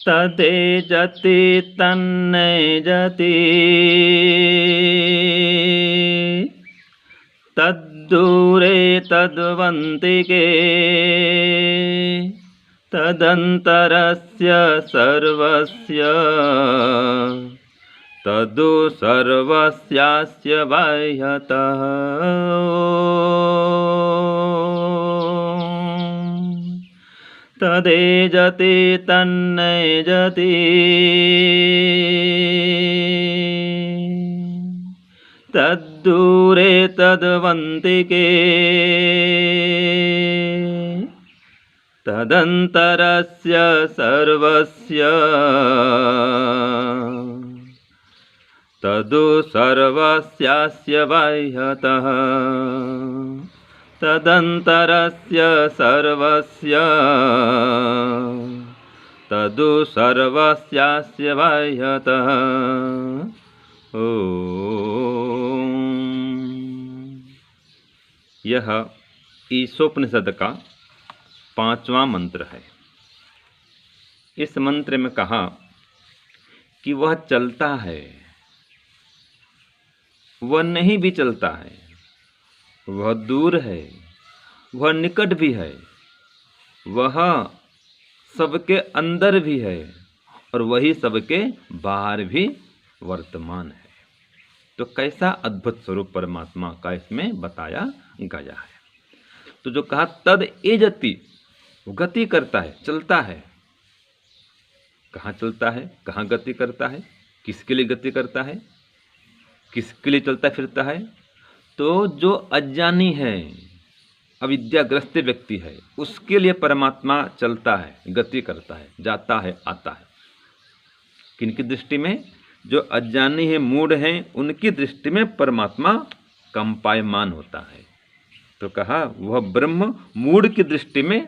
तदेजति तन्नेजति तद्दूरे तद्वन्तिके तदन्तरस्य सर्वस्य तदु सर्वस्यास्य बाह्यतः। तदेजति तन्नेजति तद्दूरे तद्वन्तिके तदन्तरस्य सर्वस्य तदु सर्वस्यास्य बाह्यतः। तदन्तरस्य सर्वस्य तदु सर्वस्यास्य बाह्यतः। ओम। यह ईशोपनिषद का 5वां मंत्र है। इस मंत्र में कहा कि वह चलता है, वह नहीं भी चलता है, वह दूर है, वह निकट भी है, वह सबके अंदर भी है और वही सबके बाहर भी वर्तमान है। तो कैसा अद्भुत स्वरूप परमात्मा का इसमें बताया गया है। तो जो कहा तद एजति, गति करता है, चलता है। कहाँ चलता है, कहाँ गति करता है, किसके लिए गति करता है, किसके लिए चलता फिरता है? तो जो अज्ञानी है, अविद्याग्रस्त व्यक्ति है, उसके लिए परमात्मा चलता है, गति करता है, जाता है, आता है। किनकी दृष्टि में? जो अज्ञानी है, मूढ़ हैं, उनकी दृष्टि में परमात्मा कंपायमान होता है। तो कहा वह ब्रह्म मूढ़ की दृष्टि में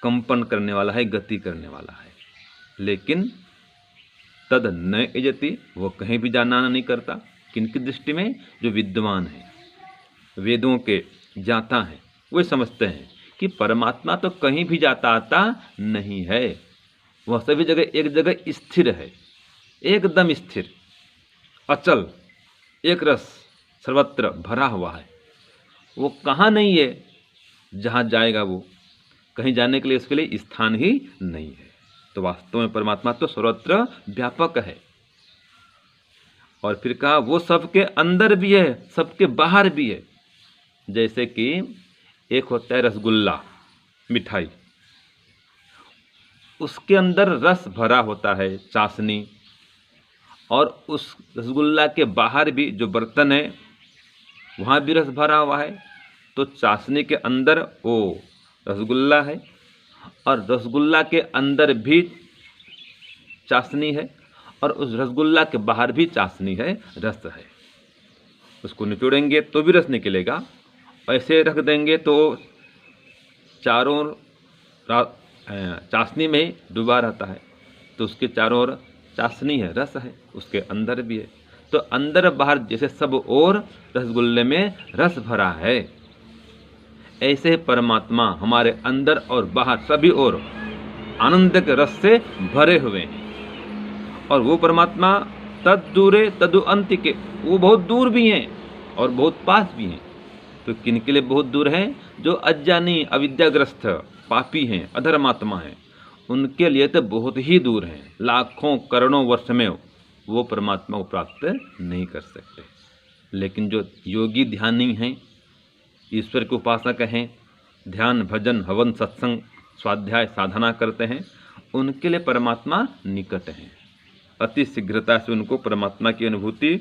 कंपन करने वाला है, गति करने वाला है। लेकिन तद न एजति, वो कहीं भी जाना नहीं करता। किनकी दृष्टि में? जो विद्वान है, वेदों के ज्ञाता हैं, वे समझते हैं कि परमात्मा तो कहीं भी जाता आता नहीं है, वह सभी जगह एक जगह स्थिर है, एकदम स्थिर, अचल, एक रस सर्वत्र भरा हुआ है। वो कहाँ नहीं है, जहाँ जाएगा वो, कहीं जाने के लिए उसके लिए स्थान ही नहीं है। तो वास्तव में परमात्मा तो सर्वत्र व्यापक है। और फिर कहा वो सबके अंदर भी है, सबके बाहर भी है। जैसे कि एक होता है रसगुल्ला, मिठाई, उसके अंदर रस भरा होता है, चाशनी, और उस रसगुल्ला के बाहर भी जो बर्तन है वहाँ भी रस भरा हुआ है। तो चाशनी के अंदर वो रसगुल्ला है और रसगुल्ला के अंदर भी चाशनी है और उस रसगुल्ला के बाहर भी चाशनी है, रस है। उसको निचोड़ेंगे तो भी रस निकलेगा, ऐसे रख देंगे तो चारों चाशनी में डूबा रहता है, तो उसके चारों ओर चाशनी है, रस है, उसके अंदर भी है। तो अंदर बाहर जैसे सब ओर रसगुल्ले में रस भरा है, ऐसे परमात्मा हमारे अंदर और बाहर सभी ओर आनंद के रस से भरे हुए हैं। और वो परमात्मा तद दूरे तदु अंतिके, वो बहुत दूर भी हैं और बहुत पास भी हैं। तो किन के लिए बहुत दूर हैं? जो अज्ञानी, अविद्याग्रस्त, पापी हैं, अधर्मात्मा हैं, उनके लिए तो बहुत ही दूर हैं। लाखों करोड़ों वर्ष में वो परमात्मा को प्राप्त नहीं कर सकते। लेकिन जो योगी ध्यानी हैं, ईश्वर के उपासक हैं, ध्यान, भजन, हवन, सत्संग, स्वाध्याय, साधना करते हैं, उनके लिए परमात्मा निकट हैं। अति शीघ्रता से उनको परमात्मा की अनुभूति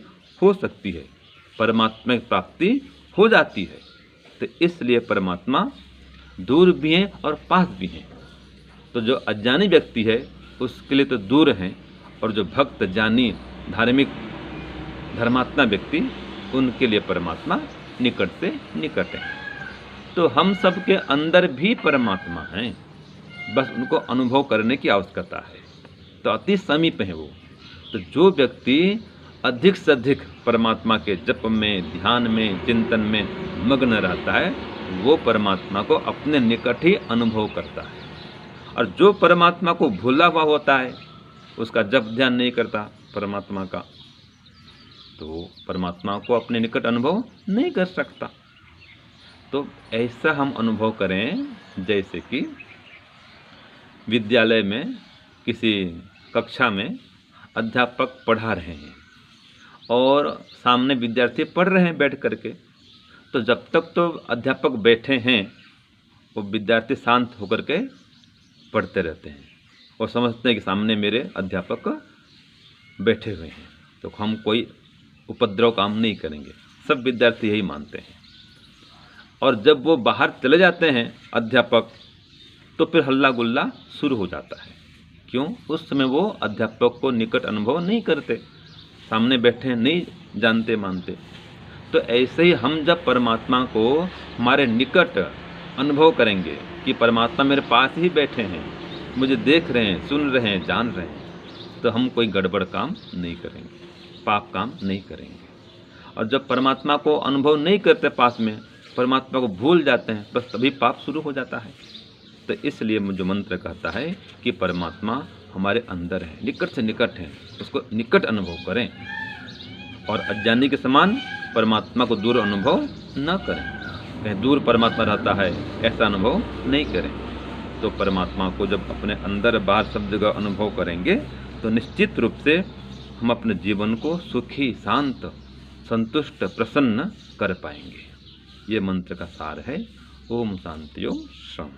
हो सकती है, परमात्मा की प्राप्ति हो जाती है। तो इसलिए परमात्मा दूर भी हैं और पास भी हैं। तो जो अज्ञानी व्यक्ति है उसके लिए तो दूर हैं, और जो भक्त, ज्ञानी, धार्मिक, धर्मात्मा व्यक्ति, उनके लिए परमात्मा निकट से निकट है। तो हम सब के अंदर भी परमात्मा हैं, बस उनको अनुभव करने की आवश्यकता है। तो अति समीप है वो। तो जो व्यक्ति अधिक से अधिक परमात्मा के जप में, ध्यान में, चिंतन में मग्न रहता है, वो परमात्मा को अपने निकट ही अनुभव करता है। और जो परमात्मा को भूला हुआ होता है, उसका जप ध्यान नहीं करता परमात्मा का, तो परमात्मा को अपने निकट अनुभव नहीं कर सकता। तो ऐसा हम अनुभव करें जैसे कि विद्यालय में किसी कक्षा में अध्यापक पढ़ा रहे हैं और सामने विद्यार्थी पढ़ रहे हैं बैठ करके, तो जब तक तो अध्यापक बैठे हैं वो विद्यार्थी शांत होकर के पढ़ते रहते हैं और समझते हैं कि सामने मेरे अध्यापक बैठे हुए हैं, तो हम कोई उपद्रव काम नहीं करेंगे, सब विद्यार्थी यही मानते हैं। और जब वो बाहर चले जाते हैं अध्यापक, तो फिर हल्ला गुल्ला शुरू हो जाता है। क्यों? उस समय वो अध्यापक को निकट अनुभव नहीं करते, सामने बैठे नहीं जानते मानते। तो ऐसे ही हम जब परमात्मा को हमारे निकट अनुभव करेंगे कि परमात्मा मेरे पास ही बैठे हैं, मुझे देख रहे हैं, सुन रहे हैं, जान रहे हैं, तो हम कोई गड़बड़ काम नहीं करेंगे, पाप काम नहीं करेंगे। और जब परमात्मा को अनुभव नहीं करते पास में, परमात्मा को भूल जाते हैं, बस तभी पाप शुरू हो जाता है। तो इसलिए मुझे मंत्र कहता है कि परमात्मा हमारे अंदर है, निकट से निकट है, उसको निकट अनुभव करें और अज्ञानी के समान परमात्मा को दूर अनुभव न करें। कहीं दूर परमात्मा रहता है ऐसा अनुभव नहीं करें। तो परमात्मा को जब अपने अंदर बाहर सब जगह अनुभव करेंगे तो निश्चित रूप से हम अपने जीवन को सुखी, शांत, संतुष्ट, प्रसन्न कर पाएंगे। ये मंत्र का सार है। ओम शांति ओम शम।